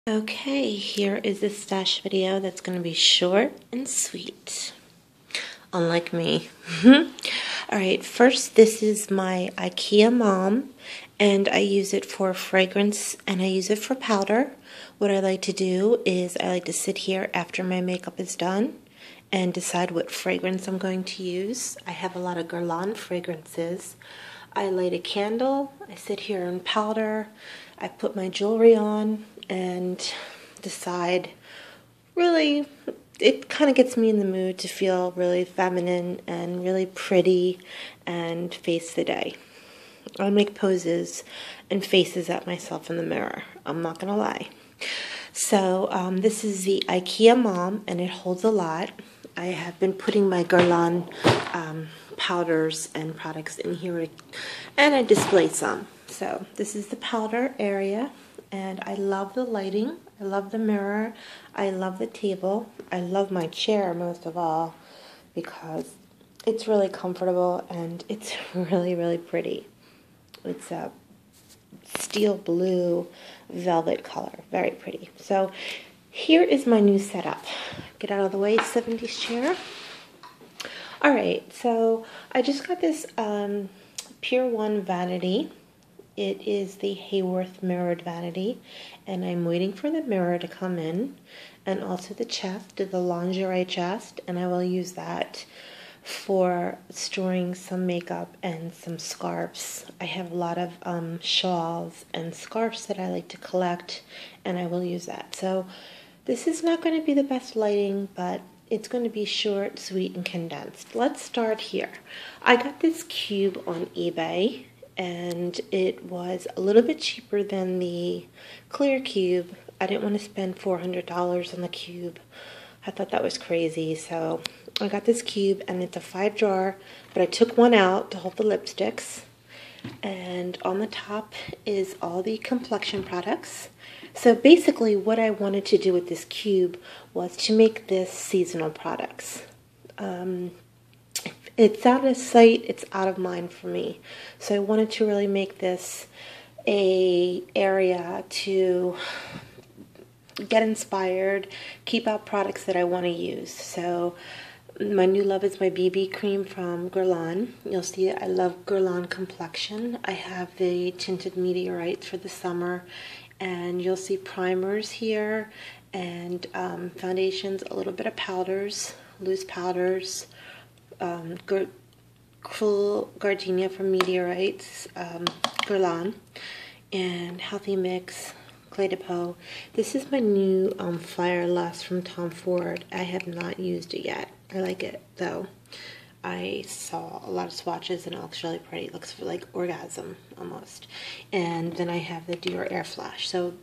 Okay, here is a stash video that's going to be short and sweet, unlike me. Alright, first this is my IKEA Mom, and I use it for fragrance and I use it for powder. What I like to do is I like to sit here after my makeup is done and decide what fragrance I'm going to use. I have a lot of Guerlain fragrances. I light a candle, I sit here and powder, I put my jewelry on and decide, really, it kind of gets me in the mood to feel really feminine and really pretty and face the day. I make poses and faces at myself in the mirror, I'm not going to lie. So this is the IKEA Mom and it holds a lot. I have been putting my Guerlain powders and products in here and I display some. So this is the powder area and I love the lighting, I love the mirror, I love the table, I love my chair most of all because it's really comfortable and it's really pretty. It's a steel blue velvet color, very pretty. So here is my new setup. Get out of the way, 70s chair. Alright, so I just got this Pure One Vanity. It is the Hayworth mirrored vanity, and I'm waiting for the mirror to come in, and also the chest, the lingerie chest, and I will use that for storing some makeup and some scarves. I have a lot of shawls and scarves that I like to collect, and I will use that. So this is not going to be the best lighting, but it's going to be short, sweet, and condensed. Let's start here. I got this cube on eBay, and it was a little bit cheaper than the clear cube. I didn't want to spend $400 on the cube. I thought that was crazy, so I got this cube, and it's a 5-jar, but I took one out to hold the lipsticks, and on the top is all the complexion products. So basically what I wanted to do with this cube was to make this seasonal products. It's out of sight, it's out of mind for me. So I wanted to really make this a area to get inspired, keep out products that I want to use. So my new love is my BB cream from Guerlain. You'll see I love Guerlain complexion. I have the tinted meteorites for the summer, and you'll see primers here and foundations, a little bit of powders, loose powders, Cool Gardenia from Meteorites, Guerlain, and Healthy Mix, Clé de Peau. This is my new Fire Lust from Tom Ford. I have not used it yet. I like it though. I saw a lot of swatches and it looks really pretty. It looks like orgasm almost. And then I have the Dior Air Flash. So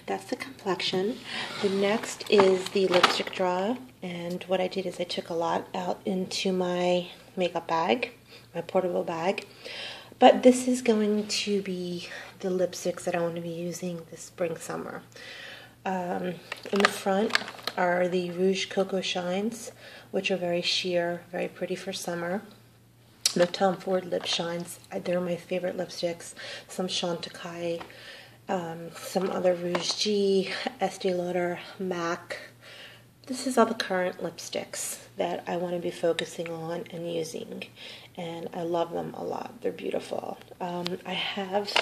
that's the complexion. The next is the lipstick drawer. And what I did is I took a lot out into my makeup bag, my portable bag. But this is going to be the lipsticks that I want to be using this spring summer. In the front are the Rouge Cocoa Shines, which are very sheer, very pretty for summer. The Tom Ford Lip Shines, they're my favorite lipsticks. Some Chantecaille, some other Rouge G, Estee Lauder, MAC. This is all the current lipsticks that I want to be focusing on and using, and I love them a lot. They're beautiful. I have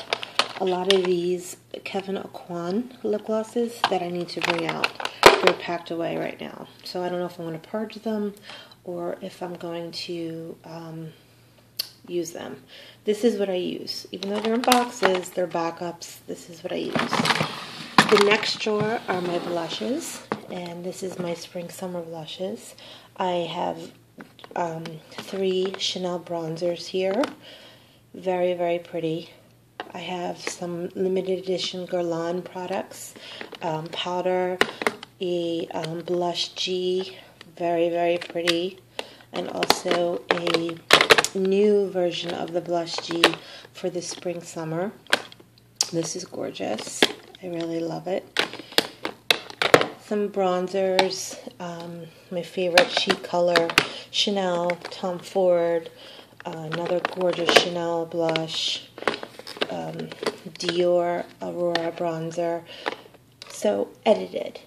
a lot of these Quan lip glosses that I need to bring out. They're packed away right now, so I don't know if I'm going to purge them or if I'm going to use them. This is what I use. Even though they're in boxes, they're backups. This is what I use. The next drawer are my blushes, and this is my spring summer blushes. I have 3 Chanel bronzers here. Very pretty. I have some limited edition Guerlain products, powder, a blush G, very pretty, and also a new version of the blush G for the spring summer. This is gorgeous. I really love it. Some bronzers, my favorite Chic Color, Chanel, Tom Ford, another gorgeous Chanel blush, Dior Aurora bronzer, So edited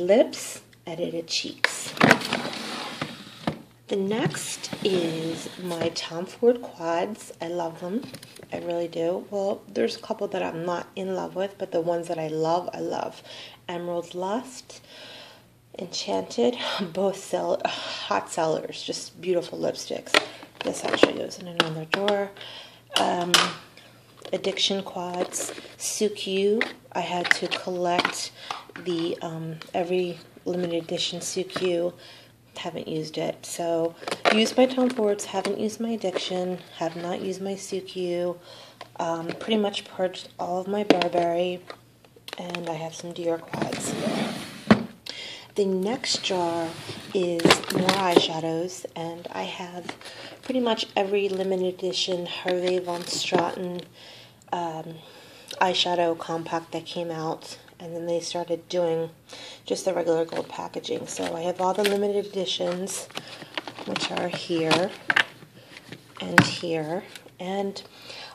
lips, edited cheeks. The next is my Tom Ford quads. I love them. I really do. Well, there's a couple that I'm not in love with, but the ones that I love, I love. Emerald Lust, Enchanted, both hot sellers, just beautiful lipsticks. This actually goes in another drawer. Addiction quads, Suqqu. I had to collect the every limited edition Suqqu. Haven't used it. So used my Tom Fords, haven't used my Addiction, have not used my Suqqu. Pretty much purged all of my Burberry, and I have some Dior quads. The next jar is more eyeshadows, and I have pretty much every limited edition Hervé von Straten eyeshadow compact that came out, and then they started doing just the regular gold packaging. So I have all the limited editions, which are here and here, and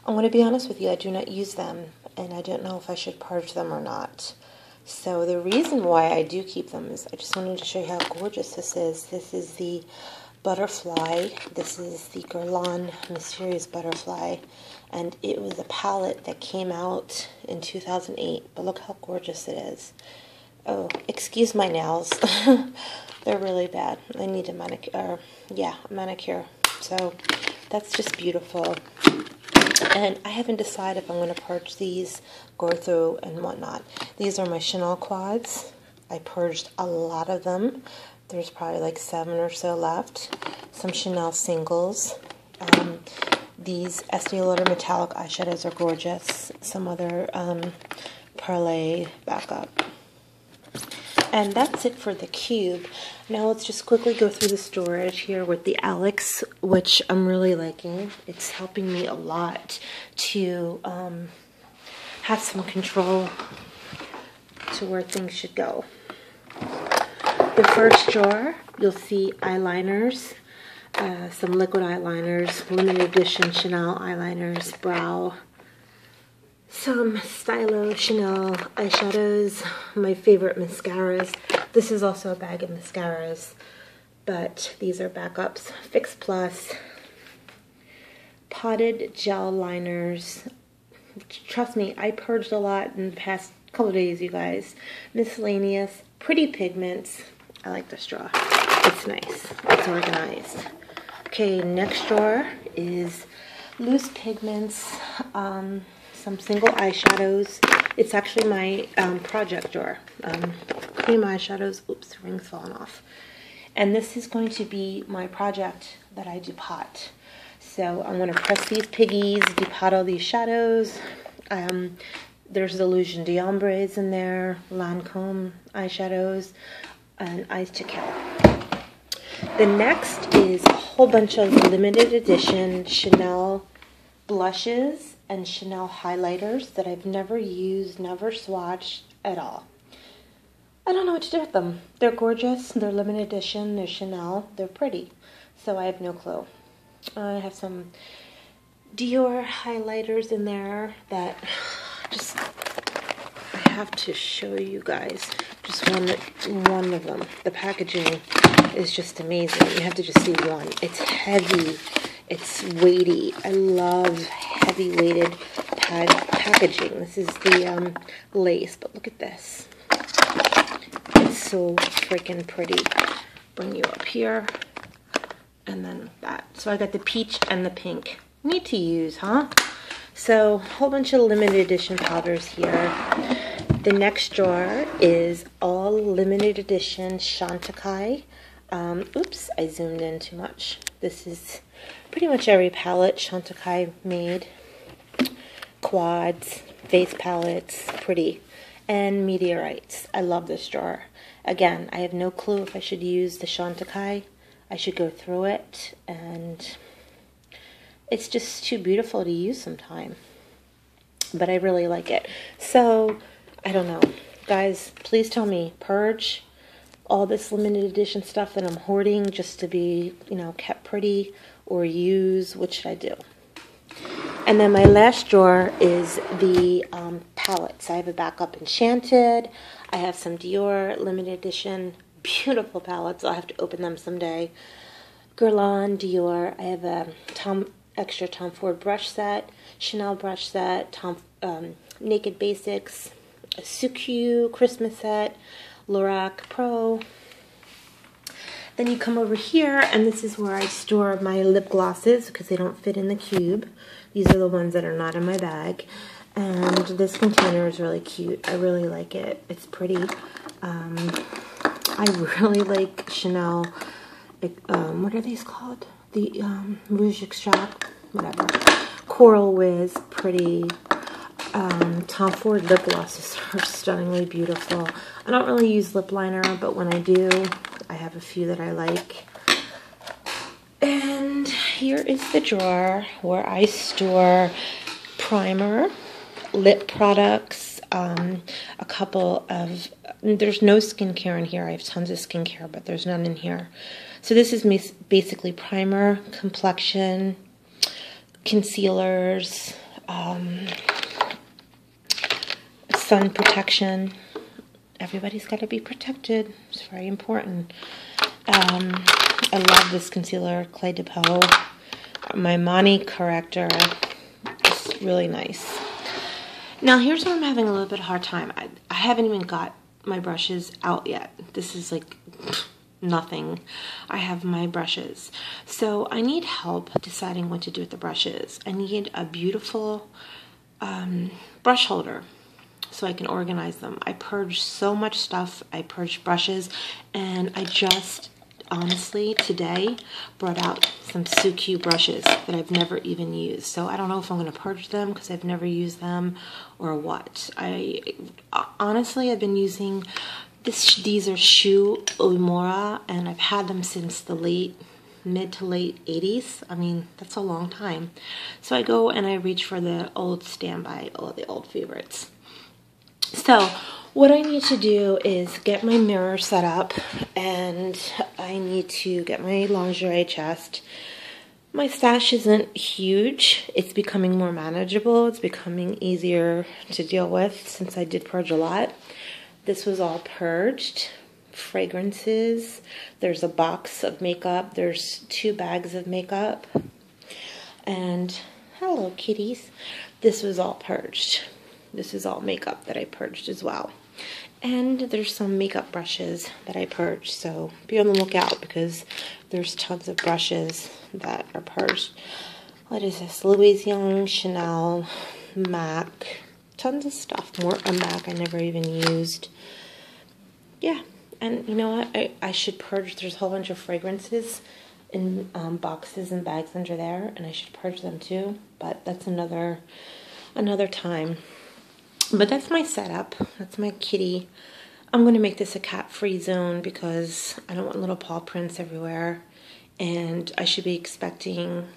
I'm going to be honest with you, I do not use them, and I don't know if I should purge them or not. So the reason why I do keep them is I just wanted to show you how gorgeous this is. This is the Butterfly. This is the Guerlain Mysterious Butterfly. And it was a palette that came out in 2008. But look how gorgeous it is. Oh, excuse my nails. They're really bad. I need a manicure. A manicure. So that's just beautiful. And I haven't decided if I'm going to purge these, go through, and whatnot. These are my Chanel quads. I purged a lot of them. There's probably like 7 or so left. Some Chanel singles. These Estee Lauder metallic eyeshadows are gorgeous. Some other Perlé backup. And that's it for the cube. Now let's just quickly go through the storage here with the Alex, which I'm really liking. It's helping me a lot to have some control to where things should go. The first drawer, you'll see eyeliners, some liquid eyeliners, limited edition Chanel eyeliners, brow, some Stylo Chanel eyeshadows, my favorite mascaras. This is also a bag of mascaras, but these are backups. Fix Plus, potted gel liners. Trust me, I purged a lot in the past couple of days, you guys. Miscellaneous, pretty pigments. I like this drawer. It's nice. It's organized. Okay, next drawer is loose pigments. Some single eyeshadows. It's actually my project drawer. Cream eyeshadows. Oops, the ring's falling off. And this is going to be my project that I depot. So I'm going to press these piggies, depot all these shadows. There's Illusion d'Ombres in there, Lancome eyeshadows, and Eyes to Kill. The next is a whole bunch of limited edition Chanel blushes and Chanel highlighters that I've never used, never swatched at all. I don't know what to do with them. They're gorgeous, they're limited edition, they're Chanel, they're pretty. So I have no clue. I have some Dior highlighters in there that just I have to show you guys. Just one of them. The packaging is just amazing. You have to just see one. It's heavy. It's weighty. I love heavy weighted packaging. This is the lace, but look at this. It's so freaking pretty. Bring you up here, and then that. So I got the peach and the pink. Neat to use, huh? So a whole bunch of limited edition powders here. The next drawer is all limited edition Chantecaille. Oops, I zoomed in too much. This is pretty much every palette Chantecaille made. Quads, face palettes, pretty. And meteorites. I love this drawer. Again, I have no clue if I should use the Chantecaille. I should go through it, and it's just too beautiful to use sometime. But I really like it. So, I don't know. Guys, please tell me, purge all this limited edition stuff that I'm hoarding just to be, you know, kept pretty, or use. What should I do? And then my last drawer is the palettes. I have a backup Enchanted. I have some Dior limited edition, beautiful palettes. I'll have to open them someday. Guerlain, Dior. I have a extra Tom Ford brush set, Chanel brush set, Naked Basics, a Suqqu Christmas set, Lorac Pro. Then you come over here, and this is where I store my lip glosses because they don't fit in the cube. These are the ones that are not in my bag. And this container is really cute. I really like it. It's pretty. I really like Chanel, what are these called? The Rouge Extract, whatever. Coral Wiz, pretty. Tom Ford lip glosses are stunningly beautiful. I don't really use lip liner, but when I do, I have a few that I like. And here is the drawer where I store primer, lip products, a couple of, there's no skincare in here. I have tons of skincare, but there's none in here. So this is basically primer, complexion, concealers, sun protection. Everybody's got to be protected. It's very important. I love this concealer, Clé de Peau. My Mani corrector is really nice. Now here's where I'm having a little bit of a hard time. I haven't even got my brushes out yet. This is like nothing. I have my brushes. So I need help deciding what to do with the brushes. I need a beautiful brush holder so I can organize them. I purged so much stuff. I purged brushes, and I just honestly today brought out some Suqqu brushes that I've never even used. So I don't know if I'm going to purge them because I've never used them or what. Honestly, I've been using these are Suqqu Umora, and I've had them since the mid to late 80s. I mean, that's a long time. So I go and I reach for the old standby, all the old favorites. So what I need to do is get my mirror set up, and I need to get my lingerie chest. My stash isn't huge. It's becoming more manageable. It's becoming easier to deal with since I did purge a lot. This was all purged. Fragrances. There's a box of makeup. There's 2 bags of makeup. And hello, kitties. This was all purged. This is all makeup that I purged as well. And there's some makeup brushes that I purged. So be on the lookout because there's tons of brushes that are purged. What is this? Louis Young, Chanel, MAC. Tons of stuff. More a MAC I never even used. Yeah. And you know what? I should purge. There's a whole bunch of fragrances in boxes and bags under there. And I should purge them too. But that's another time. But that's my setup. That's my kitty. I'm going to make this a cat-free zone because I don't want little paw prints everywhere. And I should be expecting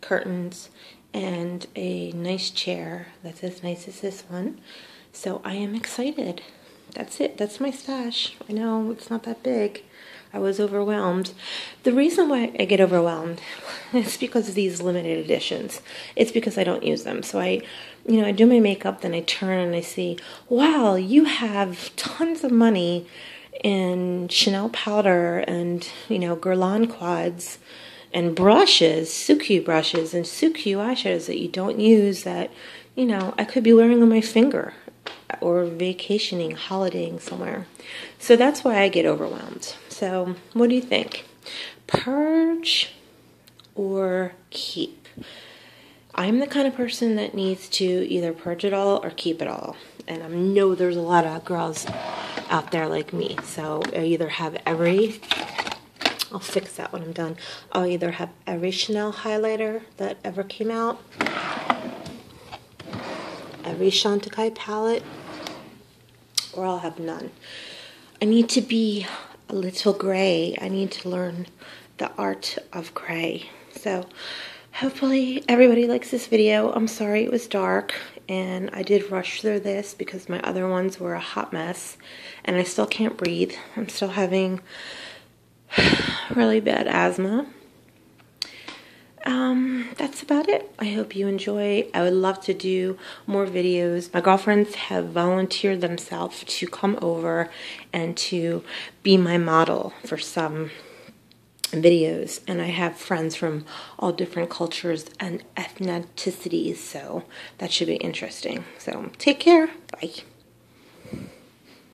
curtains and a nice chair that's as nice as this one. So I am excited. That's it. That's my stash. I know it's not that big. I was overwhelmed. The reason why I get overwhelmed is because of these limited editions. It's because I don't use them. So I do my makeup, then I turn and I see, wow, you have tons of money in Chanel powder and, Guerlain quads and brushes, Suqqu brushes and Suqqu eyeshadows that you don't use that, I could be wearing on my finger or vacationing, holidaying somewhere. So that's why I get overwhelmed. So what do you think? Purge or keep? I'm the kind of person that needs to either purge it all or keep it all. And I know there's a lot of girls out there like me. So I either have I'll fix that when I'm done. I'll either have every Chanel highlighter that ever came out, every Chantecaille palette, or I'll have none. I need to be a little gray. I need to learn the art of gray. So hopefully everybody likes this video. I'm sorry it was dark and I did rush through this because my other ones were a hot mess and I still can't breathe. I'm still having really bad asthma. that's about it. I hope you enjoy. I would love to do more videos. My girlfriends have volunteered themselves to come over and to be my model for some videos, and I have friends from all different cultures and ethnicities, so that should be interesting. So take care. Bye.